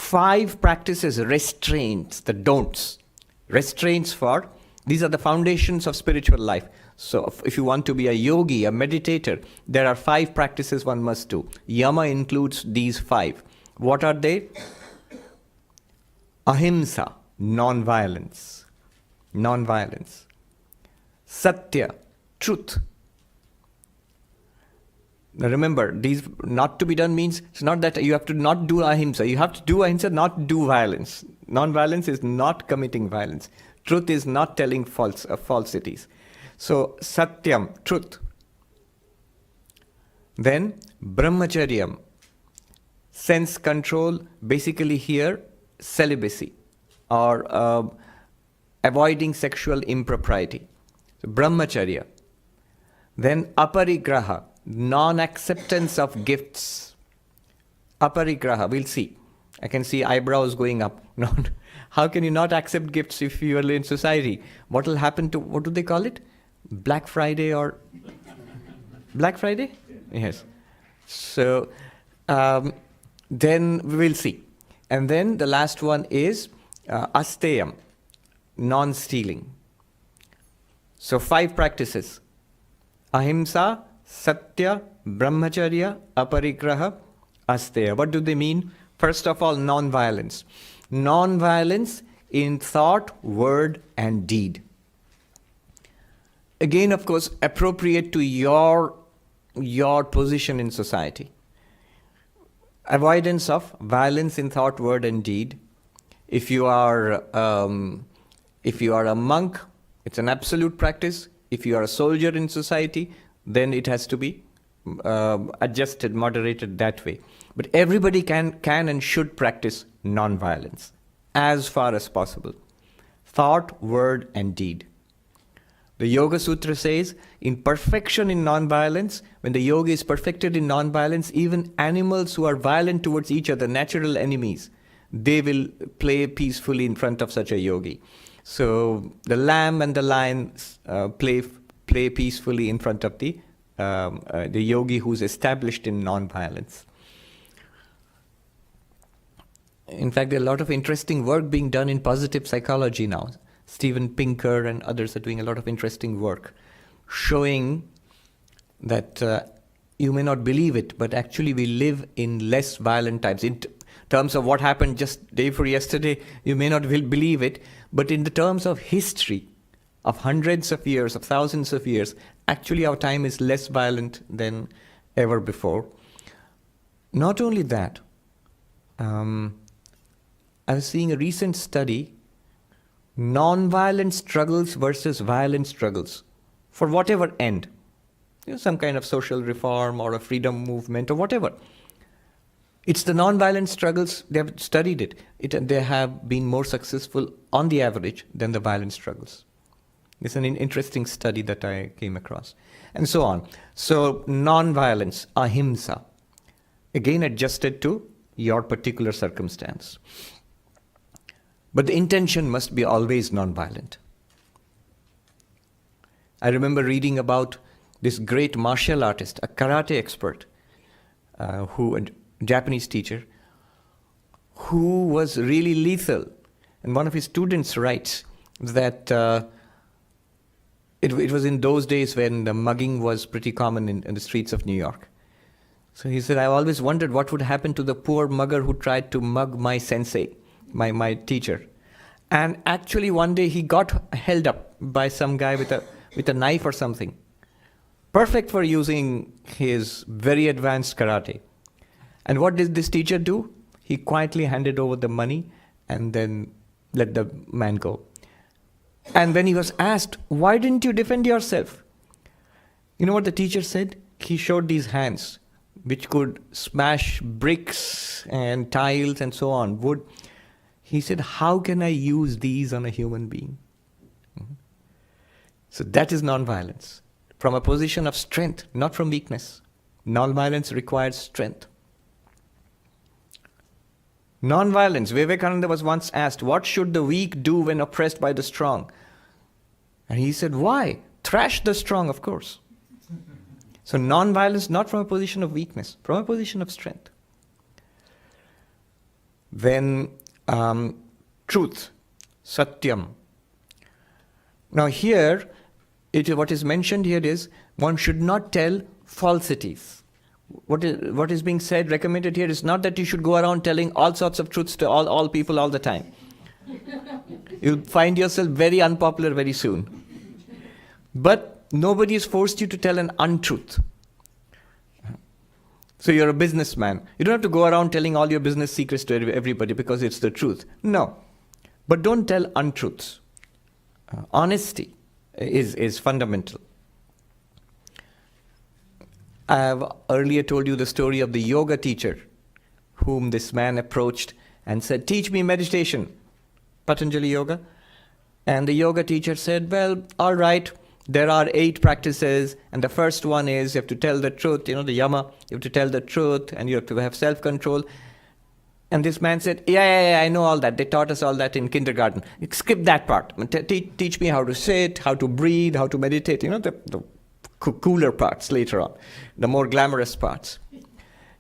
5 practices, restraints, the don'ts. Restraints for, these are the foundations of spiritual life. So if you want to be a yogi, a meditator, there are 5 practices one must do. Yama includes these 5. What are they? Ahimsa, non-violence. Non-violence. Satya, truth. Now remember, these not to be done means it's not that you have to not do ahimsa. You have to do ahimsa, not do violence. Non-violence is not committing violence. Truth is not telling falsities. So, satyam, truth. Then, brahmacharyam, sense control, basically here, celibacy, or avoiding sexual impropriety. So, brahmacharya. Then, aparigraha, non-acceptance of gifts. Aparigraha, we'll see. I can see eyebrows going up. No, how can you not accept gifts if you are in society? What will happen to, what do they call it? Black Friday or... Black Friday? Yes. So, then we will see. And then the last one is asteyam, non-stealing. So 5 practices. Ahimsa, Satya, Brahmacharya, Aparigraha, Asteya. What do they mean? First of all, non-violence. Non-violence in thought, word, and deed. Again, of course, appropriate to your position in society. Avoidance of violence in thought, word, and deed. If you are a monk, it's an absolute practice. If you are a soldier in society, then it has to be adjusted, moderated that way. But everybody can and should practice non-violence as far as possible. Thought, word, and deed. The Yoga Sutra says, in perfection in non-violence, when the yogi is perfected in non-violence, even animals who are violent towards each other, natural enemies, they will play peacefully in front of such a yogi. So the lamb and the lion play peacefully in front of the yogi who's established in non-violence. In fact, there are a lot of interesting work being done in positive psychology now. Steven Pinker and others are doing a lot of interesting work showing that you may not believe it, but actually we live in less violent times. In terms of what happened just day before yesterday, you may not believe it, but in the terms of history, of hundreds of years, of thousands of years, actually our time is less violent than ever before. Not only that, I was seeing a recent study, non-violent struggles versus violent struggles, for whatever end. Some kind of social reform or a freedom movement or whatever. It's the non-violent struggles, they have studied it. They have been more successful on the average than the violent struggles. It's an interesting study that I came across. And so on. So non-violence, ahimsa, again adjusted to your particular circumstance. But the intention must be always non-violent. I remember reading about this great martial artist, a karate expert, a Japanese teacher, who was really lethal. And one of his students writes that it was in those days when the mugging was pretty common in the streets of New York. So he said, I always wondered what would happen to the poor mugger who tried to mug my sensei, my teacher. And actually one day he got held up by some guy with a knife or something. Perfect for using his very advanced karate. And what did this teacher do? He quietly handed over the money and then let the man go. And when he was asked, why didn't you defend yourself? You know what the teacher said? He showed these hands, which could smash bricks and tiles and so on, wood. He said, how can I use these on a human being? So that is non-violence. From a position of strength, not from weakness. Non-violence requires strength. Non-violence. Vivekananda was once asked, what should the weak do when oppressed by the strong? And he said, why? Thrash the strong, of course. So non-violence not from a position of weakness, from a position of strength. Then truth, satyam. Now here, what is mentioned here is one should not tell falsities. What is being said, recommended here is not that you should go around telling all sorts of truths to all people all the time. You'll find yourself very unpopular very soon. But nobody has forced you to tell an untruth. So you're a businessman. You don't have to go around telling all your business secrets to everybody because it's the truth. No. But don't tell untruths. Honesty is fundamental. I have earlier told you the story of the yoga teacher whom this man approached and said, "Teach me meditation, Patanjali Yoga." And the yoga teacher said, "Well, all right, there are 8 practices, and the first one is you have to tell the truth, the yama, you have to tell the truth, and you have to have self-control." And this man said, yeah, I know all that. They taught us all that in kindergarten. Skip that part. Teach me how to sit, how to breathe, how to meditate, the cooler parts later on, the more glamorous parts.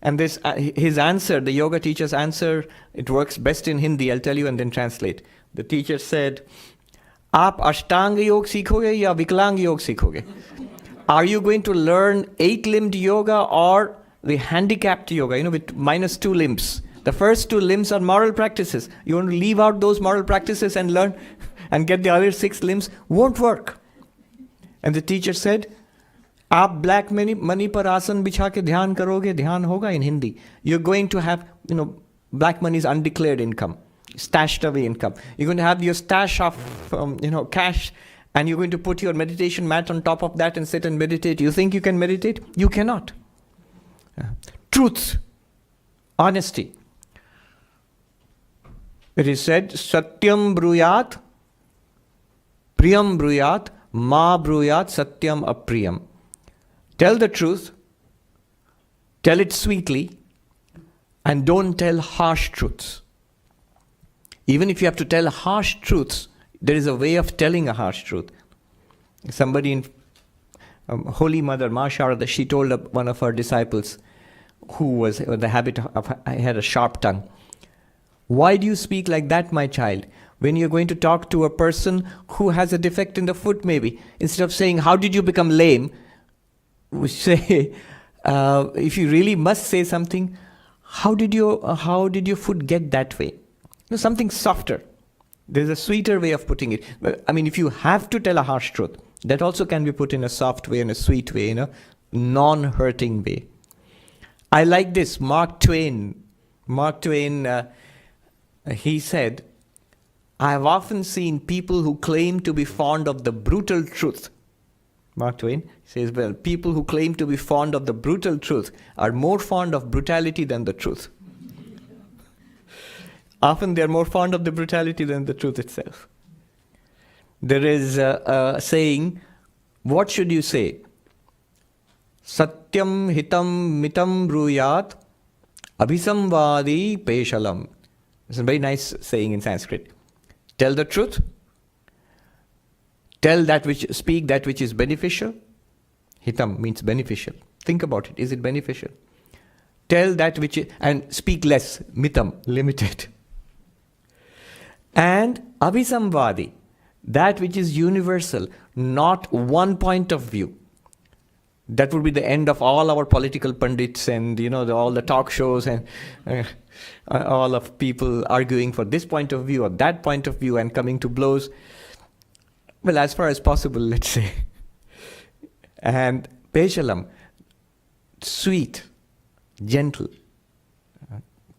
And his answer, the yoga teacher's answer, it works best in Hindi, I'll tell you and then translate. The teacher said, "Aap Ashtanga Yoga sikhoge ya Viklang Yoga sikhoge?" Are you going to learn 8-limbed yoga or the handicapped yoga, with -2 limbs? The first 2 limbs are moral practices. You want to leave out those moral practices and learn and get the other 6 limbs? Won't work. And the teacher said, "Aap black money par asan bichha ke dhyan karoge, dhyan hoga," in Hindi. You're going to have, black money is undeclared income, stashed away income. You're going to have your stash of, cash, and you're going to put your meditation mat on top of that and sit and meditate. You think you can meditate? You cannot. Truth, honesty. It is said, "Satyam bruyat, priyam bruyat, ma bruyat, satyam apriyam." Tell the truth, tell it sweetly, and don't tell harsh truths. Even if you have to tell harsh truths, there is a way of telling a harsh truth. Somebody in Holy Mother, Ma Sharada, she told one of her disciples who was the habit of, had a sharp tongue, "Why do you speak like that, my child? When you're going to talk to a person who has a defect in the foot maybe, instead of saying, 'How did you become lame?' we say, if you really must say something, how did your foot get that way?" Something softer. There's a sweeter way of putting it. If you have to tell a harsh truth, that also can be put in a soft way, in a sweet way, in a non-hurting way. I like this. Mark Twain, he said, "I have often seen people who claim to be fond of the brutal truth." Mark Twain says, "Well, people who claim to be fond of the brutal truth are more fond of brutality than the truth." Often they are more fond of the brutality than the truth itself. There is a saying, what should you say? "Satyam hitam mitam bruyat, abhisamvadi peshalam." It's a very nice saying in Sanskrit. Tell the truth. Speak that which is beneficial. Hitam means beneficial. Think about it. Is it beneficial? Tell that which is, and speak less. Mitam, limited. And abhisamvadi, that which is universal, not one point of view. That would be the end of all our political pundits and all the talk shows and all of people arguing for this point of view or that point of view and coming to blows. Well, as far as possible, let's say. And peshalam, sweet, gentle.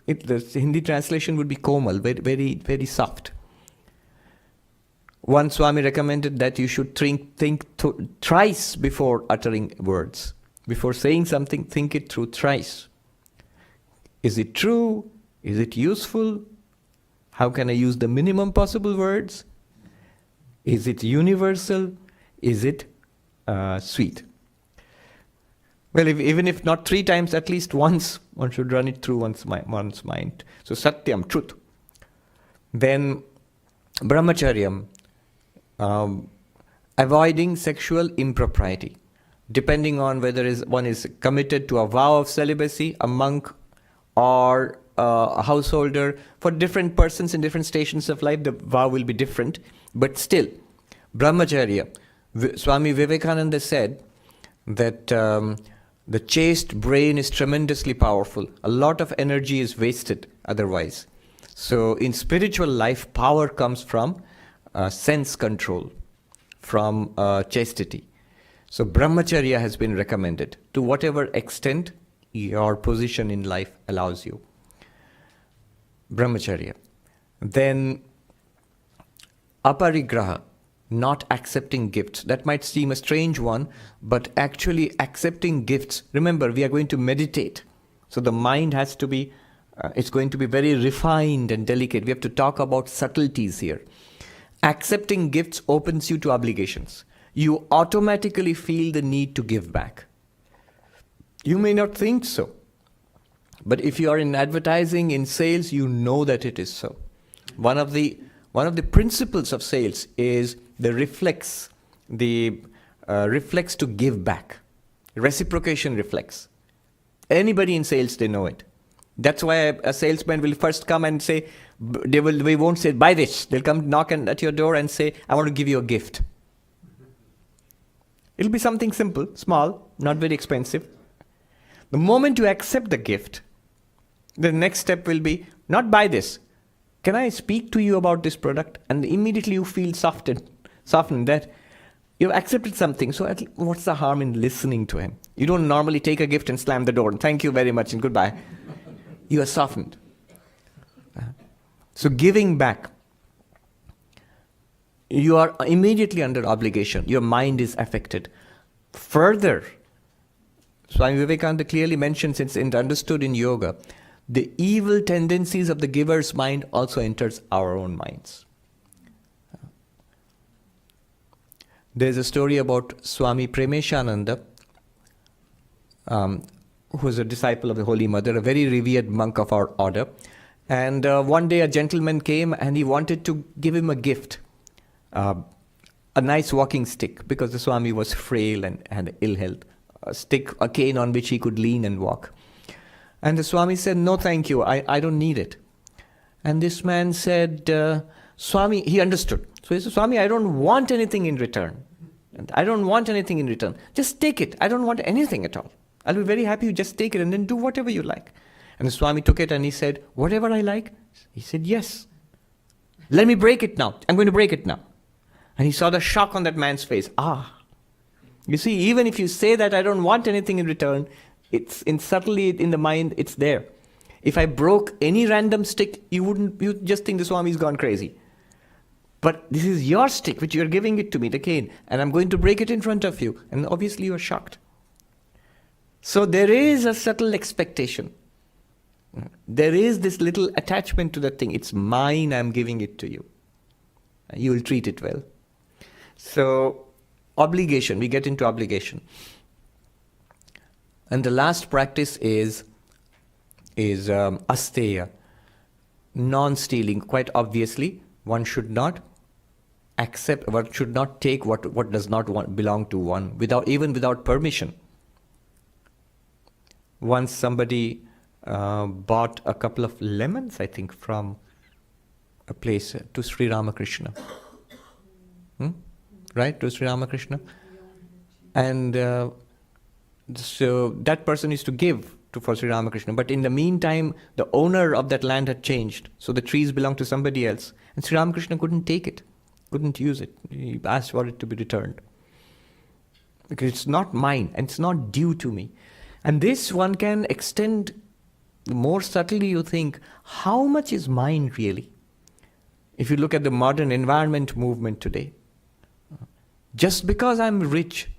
The Hindi translation would be komal, very, very, very soft. One Swami recommended that you should think thrice before uttering words. Before saying something, think it through thrice. Is it true? Is it useful? How can I use the minimum possible words? Is it universal? Is it sweet? Well, even if not 3 times, at least once, one should run it through one's mind. So satyam, truth. Then brahmacharyam, avoiding sexual impropriety. Depending on whether one is committed to a vow of celibacy, a monk, or a householder, for different persons in different stations of life, the vow will be different. But still, brahmacharya. Swami Vivekananda said that the chaste brain is tremendously powerful. A lot of energy is wasted otherwise. So in spiritual life, power comes from sense control, from chastity. So brahmacharya has been recommended to whatever extent your position in life allows you. Brahmacharya. Then aparigraha, not accepting gifts. That might seem a strange one, but actually accepting gifts. Remember, we are going to meditate. So the mind has to be, it's going to be very refined and delicate. We have to talk about subtleties here. Accepting gifts opens you to obligations. You automatically feel the need to give back. You may not think so, but if you are in advertising, in sales, you know that it is so. One of the principles of sales is the reflex to give back, reciprocation reflex. Anybody in sales, they know it. That's why a salesman will first come and say, they won't say, buy this. They'll come knock at your door and say, I want to give you a gift. It'll be something simple, small, not very expensive. The moment you accept the gift, the next step will be, not buy this. Can I speak to you about this product? And immediately you feel softened that you've accepted something. So what's the harm in listening to him? You don't normally take a gift and slam the door and thank you very much and goodbye. You are softened. So giving back, you are immediately under obligation. Your mind is affected. Further, Swami Vivekananda clearly mentions, it's understood in yoga, the evil tendencies of the giver's mind also enters our own minds. There's a story about Swami Premeshananda, who was a disciple of the Holy Mother, a very revered monk of our order. And one day a gentleman came and he wanted to give him a gift, a nice walking stick, because the Swami was frail and had ill health, a cane on which he could lean and walk. And the Swami said, no thank you, I don't need it. And this man said, Swami, he understood. So he said, Swami, I don't want anything in return. I don't want anything in return. Just take it. I don't want anything at all. I'll be very happy you just take it and then do whatever you like. And the Swami took it and he said, whatever I like? He said, yes. Let me break it now. I'm going to break it now. And he saw the shock on that man's face. You see, even if you say that I don't want anything in return, it's subtly in the mind, it's there. If I broke any random stick, you just think the Swami's gone crazy. But this is your stick, which you're giving it to me, the cane, and I'm going to break it in front of you. And obviously you're shocked. So there is a subtle expectation. There is this little attachment to the thing. It's mine, I'm giving it to you. You will treat it well. So, obligation, we get into obligation. And the last practice is asteya, non-stealing. Quite obviously, one should not accept, one should not take what does not belong to one, even without permission. Once somebody bought a couple of lemons, I think, from a place to Sri Ramakrishna. Right, to Sri Ramakrishna. And so that person used to give for Sri Ramakrishna. But in the meantime, the owner of that land had changed. So the trees belonged to somebody else. And Sri Ramakrishna couldn't take it, couldn't use it. He asked for it to be returned. Because it's not mine and it's not due to me. And this one can extend more subtly. You think, how much is mine really? If you look at the modern environment movement today, just because I'm rich,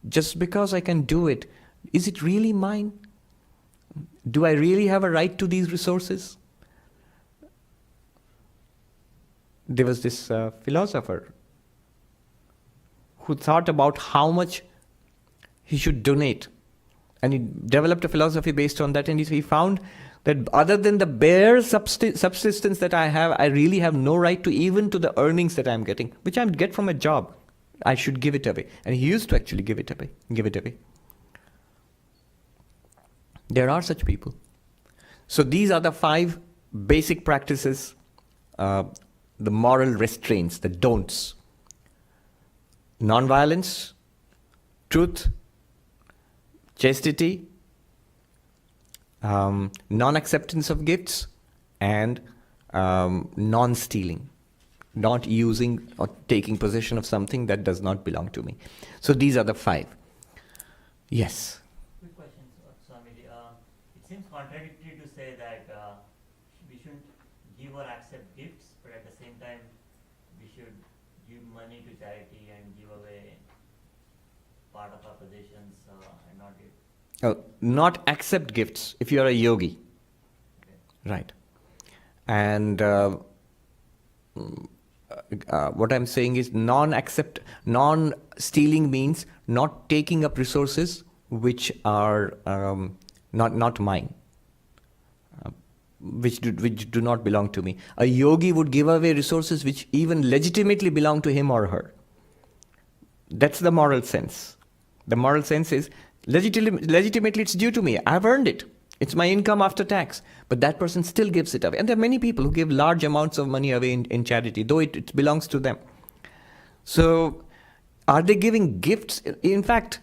just because I can do it, is it really mine? Do I really have a right to these resources? There was this philosopher who thought about how much he should donate. And he developed a philosophy based on that, and he found that other than the bare subsistence that I have, I really have no right to even to the earnings that I'm getting, which I get from a job. I should give it away. And he used to actually give it away. There are such people. So these are the 5 basic practices, the moral restraints, the don'ts. Non-violence, truth, chastity, non-acceptance of gifts, and non-stealing, not using or taking possession of something that does not belong to me. So these are the 5. Yes. Quick question, Swamiji. It seems contradictory to say that we shouldn't give or accept gifts, but at the same time we should give money to charity and give away part of our possessions and not give. Not accept gifts if you are a yogi. Okay. Right. And what I'm saying is non-stealing means not taking up resources which are not mine, which do not belong to me. A yogi would give away resources which even legitimately belong to him or her. That's the moral sense. The moral sense is legitimately it's due to me. I've earned it. It's my income after tax. But that person still gives it away. And there are many people who give large amounts of money away in charity, though it belongs to them. So are they giving gifts? In fact,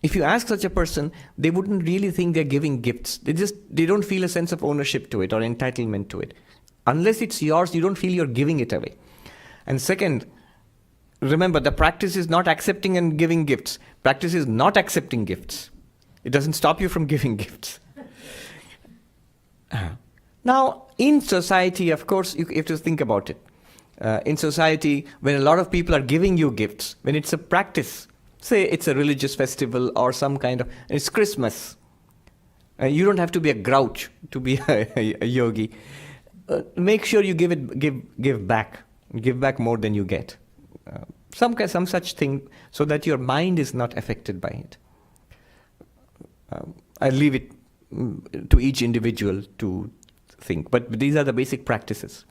if you ask such a person, they wouldn't really think they're giving gifts. They don't feel a sense of ownership to it or entitlement to it. Unless it's yours, you don't feel you're giving it away. And second, remember, the practice is not accepting and giving gifts. Practice is not accepting gifts. It doesn't stop you from giving gifts. Now, in society, of course, you have to think about it. In society, when a lot of people are giving you gifts, when it's a practice, say it's a religious festival or some kind of, it's Christmas. You don't have to be a grouch to be a yogi. Make sure you give back. Give back more than you get. Some such thing, so that your mind is not affected by it. I leave it to each individual to think. But these are the basic practices.